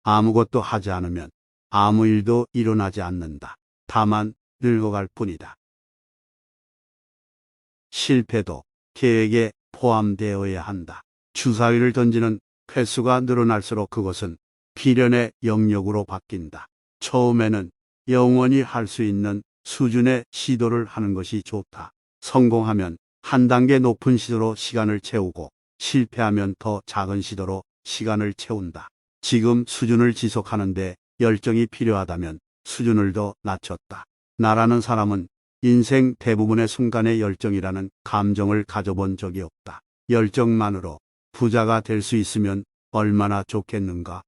아무것도 하지 않으면 아무 일도 일어나지 않는다. 다만 늙어갈 뿐이다. 실패도 계획에 포함되어야 한다. 주사위를 던지는 횟수가 늘어날수록 그것은 필연의 영역으로 바뀐다. 처음에는 영원히 할 수 있는 수준의 시도를 하는 것이 좋다. 성공하면 한 단계 높은 시도로 시간을 채우고 실패하면 더 작은 시도로 시간을 채운다. 지금 수준을 지속하는데 열정이 필요하다면 수준을 더 낮췄다. 나라는 사람은 인생 대부분의 순간에 열정이라는 감정을 가져본 적이 없다. 열정만으로 부자가 될 수 있으면 얼마나 좋겠는가.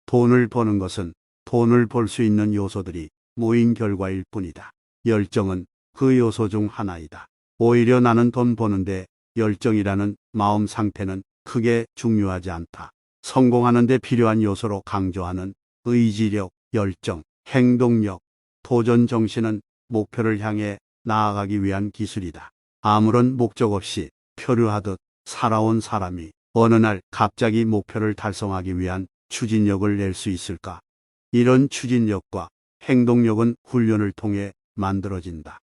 돈을 버는 것은 돈을 벌 수 있는 요소들이 모인 결과일 뿐이다. 열정은 그 요소 중 하나이다. 오히려 나는 돈 버는데 열정이라는 마음 상태는 크게 중요하지 않다. 성공하는 데 필요한 요소로 강조하는 의지력, 열정, 행동력, 도전 정신은 목표를 향해 나아가기 위한 기술이다. 아무런 목적 없이 표류하듯 살아온 사람이 어느 날 갑자기 목표를 달성하기 위한 추진력을 낼 수 있을까? 이런 추진력과 행동력은 훈련을 통해 만들어진다.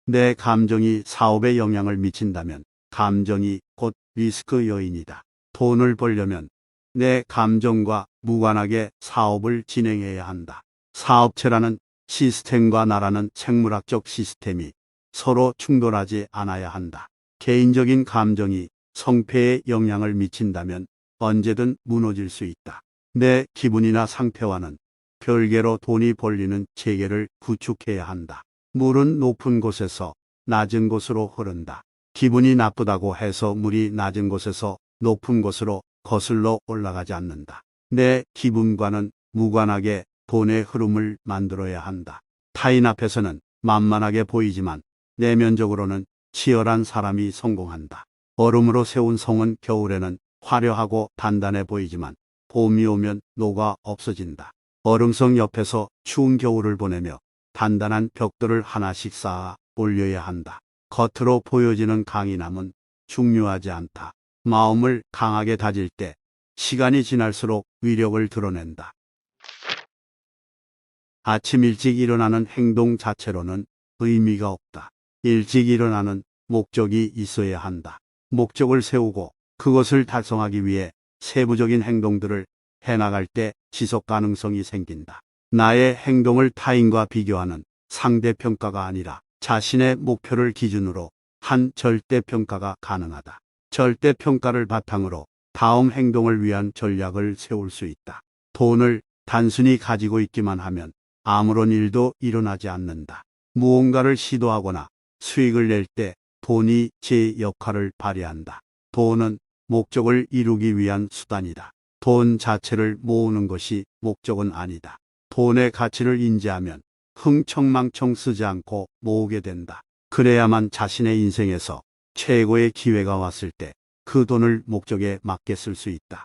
내 감정이 사업에 영향을 미친다면 감정이 곧 리스크 요인이다. 돈을 벌려면 내 감정과 무관하게 사업을 진행해야 한다. 사업체라는 시스템과 나라는 생물학적 시스템이 서로 충돌하지 않아야 한다. 개인적인 감정이 성패에 영향을 미친다면 언제든 무너질 수 있다. 내 기분이나 상태와는 별개로 돈이 벌리는 체계를 구축해야 한다. 물은 높은 곳에서 낮은 곳으로 흐른다. 기분이 나쁘다고 해서 물이 낮은 곳에서 높은 곳으로 거슬러 올라가지 않는다. 내 기분과는 무관하게 돈의 흐름을 만들어야 한다. 타인 앞에서는 만만하게 보이지만 내면적으로는 치열한 사람이 성공한다. 얼음으로 세운 성은 겨울에는 화려하고 단단해 보이지만 봄이 오면 녹아 없어진다. 얼음성 옆에서 추운 겨울을 보내며 단단한 벽돌을 하나씩 쌓아 올려야 한다. 겉으로 보여지는 강인함은 중요하지 않다. 마음을 강하게 다질 때 시간이 지날수록 위력을 드러낸다. 아침 일찍 일어나는 행동 자체로는 의미가 없다. 일찍 일어나는 목적이 있어야 한다. 목적을 세우고 그것을 달성하기 위해 세부적인 행동들을 해나갈 때 지속 가능성이 생긴다. 나의 행동을 타인과 비교하는 상대평가가 아니라 자신의 목표를 기준으로 한 절대평가가 가능하다. 절대평가를 바탕으로 다음 행동을 위한 전략을 세울 수 있다. 돈을 단순히 가지고 있기만 하면 아무런 일도 일어나지 않는다. 무언가를 시도하거나 수익을 낼 때 돈이 제 역할을 발휘한다. 돈은 목적을 이루기 위한 수단이다. 돈 자체를 모으는 것이 목적은 아니다. 돈의 가치를 인지하면 흥청망청 쓰지 않고 모으게 된다. 그래야만 자신의 인생에서 최고의 기회가 왔을 때 그 돈을 목적에 맞게 쓸 수 있다.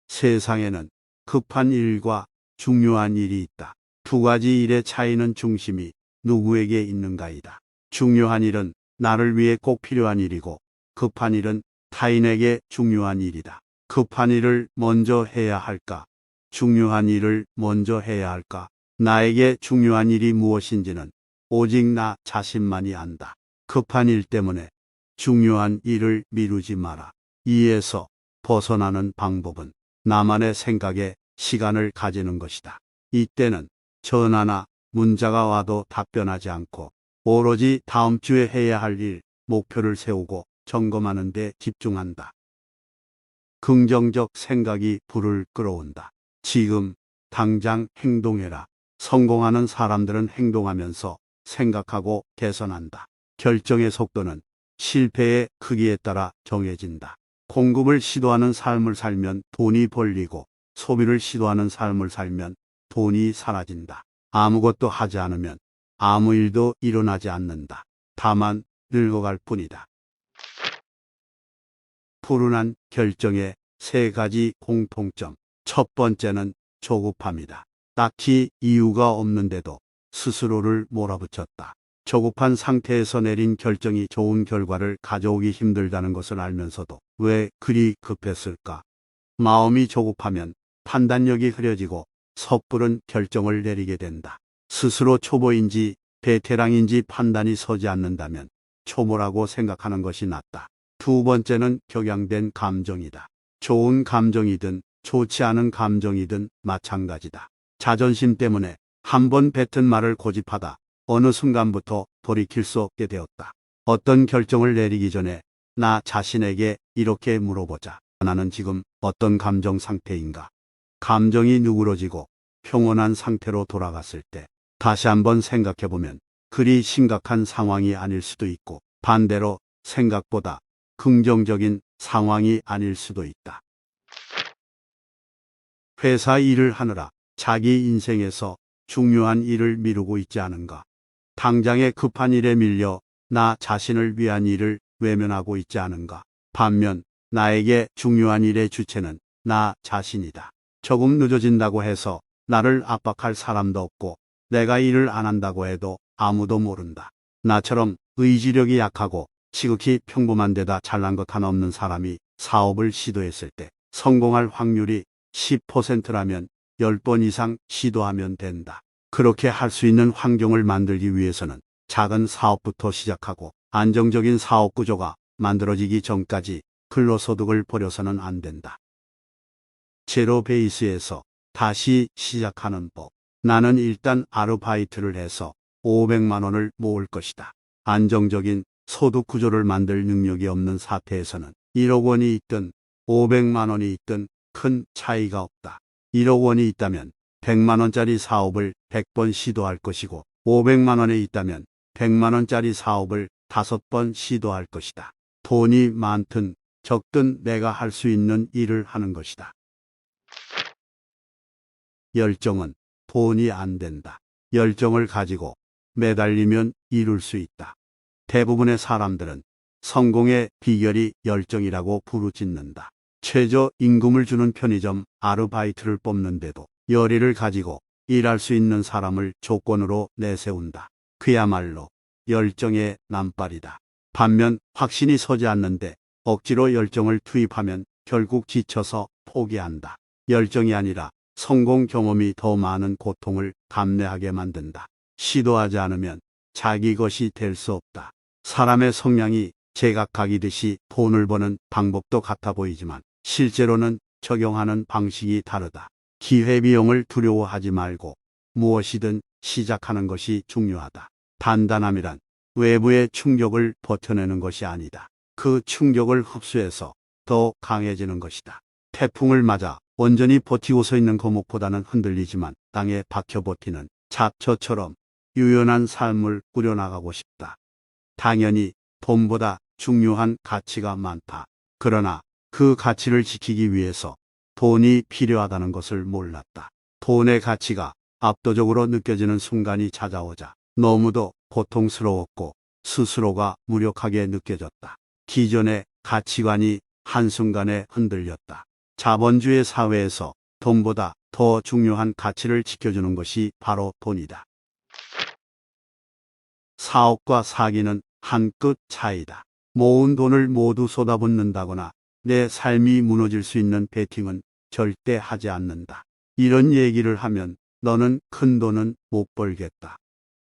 세상에는 급한 일과 중요한 일이 있다. 두 가지 일의 차이는 중심이 누구에게 있는가이다. 중요한 일은 나를 위해 꼭 필요한 일이고 급한 일은 타인에게 중요한 일이다. 급한 일을 먼저 해야 할까? 중요한 일을 먼저 해야 할까? 나에게 중요한 일이 무엇인지는 오직 나 자신만이 안다. 급한 일 때문에 중요한 일을 미루지 마라. 이에서 벗어나는 방법은 나만의 생각에 시간을 가지는 것이다. 이때는 전화나 문자가 와도 답변하지 않고 오로지 다음 주에 해야 할 일, 목표를 세우고 점검하는 데 집중한다. 긍정적 생각이 불을 끌어온다. 지금 당장 행동해라. 성공하는 사람들은 행동하면서 생각하고 개선한다. 결정의 속도는 실패의 크기에 따라 정해진다. 공급을 시도하는 삶을 살면 돈이 벌리고 소비를 시도하는 삶을 살면 돈이 사라진다. 아무것도 하지 않으면 아무 일도 일어나지 않는다. 다만 늙어갈 뿐이다. 푸른한 결정의 세 가지 공통점. 첫 번째는 조급함이다. 딱히 이유가 없는데도 스스로를 몰아붙였다. 조급한 상태에서 내린 결정이 좋은 결과를 가져오기 힘들다는 것을 알면서도 왜 그리 급했을까? 마음이 조급하면 판단력이 흐려지고 섣부른 결정을 내리게 된다. 스스로 초보인지 베테랑인지 판단이 서지 않는다면 초보라고 생각하는 것이 낫다. 두 번째는 격양된 감정이다. 좋은 감정이든 좋지 않은 감정이든 마찬가지다. 자존심 때문에 한 번 뱉은 말을 고집하다 어느 순간부터 돌이킬 수 없게 되었다. 어떤 결정을 내리기 전에 나 자신에게 이렇게 물어보자. 나는 지금 어떤 감정 상태인가? 감정이 누그러지고 평온한 상태로 돌아갔을 때 다시 한번 생각해보면 그리 심각한 상황이 아닐 수도 있고 반대로 생각보다 긍정적인 상황이 아닐 수도 있다. 회사 일을 하느라 자기 인생에서 중요한 일을 미루고 있지 않은가? 당장의 급한 일에 밀려 나 자신을 위한 일을 외면하고 있지 않은가? 반면 나에게 중요한 일의 주체는 나 자신이다. 조금 늦어진다고 해서 나를 압박할 사람도 없고 내가 일을 안 한다고 해도 아무도 모른다. 나처럼 의지력이 약하고 지극히 평범한 데다 잘난 것 하나 없는 사람이 사업을 시도했을 때 성공할 확률이 10%라면 10번 이상 시도하면 된다. 그렇게 할 수 있는 환경을 만들기 위해서는 작은 사업부터 시작하고 안정적인 사업 구조가 만들어지기 전까지 근로소득을 버려서는 안 된다. 제로 베이스에서 다시 시작하는 법. 나는 일단 아르바이트를 해서 500만 원을 모을 것이다. 안정적인 소득 구조를 만들 능력이 없는 사태에서는 1억 원이 있든 500만 원이 있든 큰 차이가 없다. 1억 원이 있다면 100만 원짜리 사업을 100번 시도할 것이고 500만 원에 있다면 100만 원짜리 사업을 5번 시도할 것이다. 돈이 많든 적든 내가 할 수 있는 일을 하는 것이다. 열정은 돈이 안 된다. 열정을 가지고 매달리면 이룰 수 있다. 대부분의 사람들은 성공의 비결이 열정이라고 부르짖는다. 최저 임금을 주는 편의점 아르바이트를 뽑는데도 열의를 가지고 일할 수 있는 사람을 조건으로 내세운다. 그야말로 열정의 남발이다. 반면 확신이 서지 않는데 억지로 열정을 투입하면 결국 지쳐서 포기한다. 열정이 아니라 성공 경험이 더 많은 고통을 감내하게 만든다. 시도하지 않으면 자기 것이 될 수 없다. 사람의 성향이 제각각이듯이 돈을 버는 방법도 같아 보이지만 실제로는 적용하는 방식이 다르다. 기회비용을 두려워하지 말고 무엇이든 시작하는 것이 중요하다. 단단함이란 외부의 충격을 버텨내는 것이 아니다. 그 충격을 흡수해서 더 강해지는 것이다. 태풍을 맞아 온전히 버티고 서 있는 거목보다는 흔들리지만 땅에 박혀 버티는 잡초처럼 유연한 삶을 꾸려나가고 싶다. 당연히 돈보다 중요한 가치가 많다. 그러나 그 가치를 지키기 위해서 돈이 필요하다는 것을 몰랐다. 돈의 가치가 압도적으로 느껴지는 순간이 찾아오자 너무도 고통스러웠고 스스로가 무력하게 느껴졌다. 기존의 가치관이 한순간에 흔들렸다. 자본주의 사회에서 돈보다 더 중요한 가치를 지켜주는 것이 바로 돈이다. 사업과 사기는 한 끗 차이다. 모은 돈을 모두 쏟아붓는다거나 내 삶이 무너질 수 있는 베팅은 절대 하지 않는다. 이런 얘기를 하면 너는 큰 돈은 못 벌겠다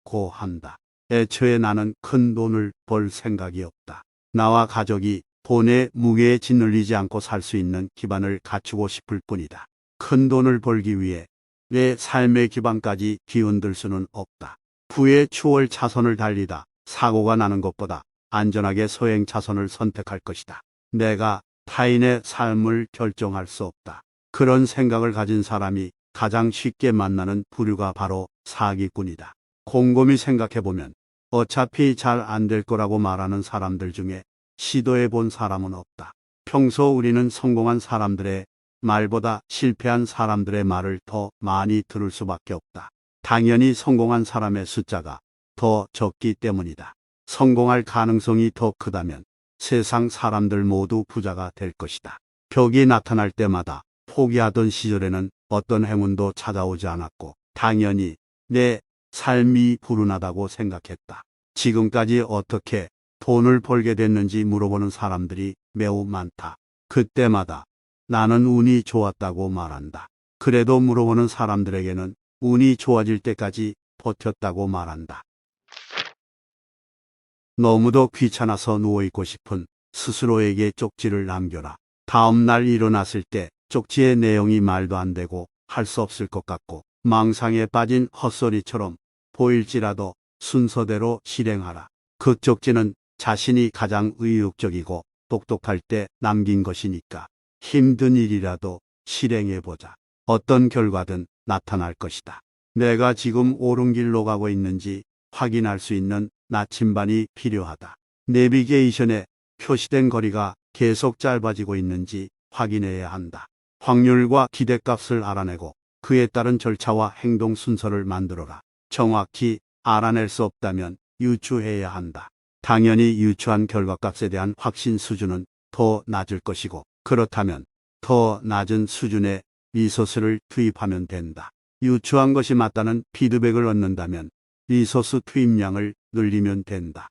고 한다. 애초에 나는 큰 돈을 벌 생각이 없다. 나와 가족이 돈의 무게에 짓눌리지 않고 살 수 있는 기반을 갖추고 싶을 뿐이다. 큰 돈을 벌기 위해 내 삶의 기반까지 뒤흔들 수는 없다. 부의 추월 차선을 달리다 사고가 나는 것보다 안전하게 소행 차선을 선택할 것이다. 내가 타인의 삶을 결정할 수 없다. 그런 생각을 가진 사람이 가장 쉽게 만나는 부류가 바로 사기꾼이다. 곰곰이 생각해보면 어차피 잘 안 될 거라고 말하는 사람들 중에 시도해 본 사람은 없다. 평소 우리는 성공한 사람들의 말보다 실패한 사람들의 말을 더 많이 들을 수밖에 없다. 당연히 성공한 사람의 숫자가 더 적기 때문이다. 성공할 가능성이 더 크다면 세상 사람들 모두 부자가 될 것이다. 벽이 나타날 때마다 포기하던 시절에는 어떤 행운도 찾아오지 않았고 당연히 내 삶이 불운하다고 생각했다. 지금까지 어떻게 돈을 벌게 됐는지 물어보는 사람들이 매우 많다. 그때마다 나는 운이 좋았다고 말한다. 그래도 물어보는 사람들에게는 운이 좋아질 때까지 버텼다고 말한다. 너무도 귀찮아서 누워있고 싶은 스스로에게 쪽지를 남겨라. 다음 날 일어났을 때 쪽지의 내용이 말도 안 되고 할 수 없을 것 같고 망상에 빠진 헛소리처럼 보일지라도 순서대로 실행하라. 그 쪽지는 자신이 가장 의욕적이고 똑똑할 때 남긴 것이니까 힘든 일이라도 실행해보자. 어떤 결과든 나타날 것이다. 내가 지금 옳은 길로 가고 있는지 확인할 수 있는 나침반이 필요하다. 내비게이션에 표시된 거리가 계속 짧아지고 있는지 확인해야 한다. 확률과 기대값을 알아내고 그에 따른 절차와 행동 순서를 만들어라. 정확히 알아낼 수 없다면 유추해야 한다. 당연히 유추한 결과값에 대한 확신 수준은 더 낮을 것이고 그렇다면 더 낮은 수준의 리소스를 투입하면 된다. 유추한 것이 맞다는 피드백을 얻는다면 리소스 투입량을 늘리면 된다.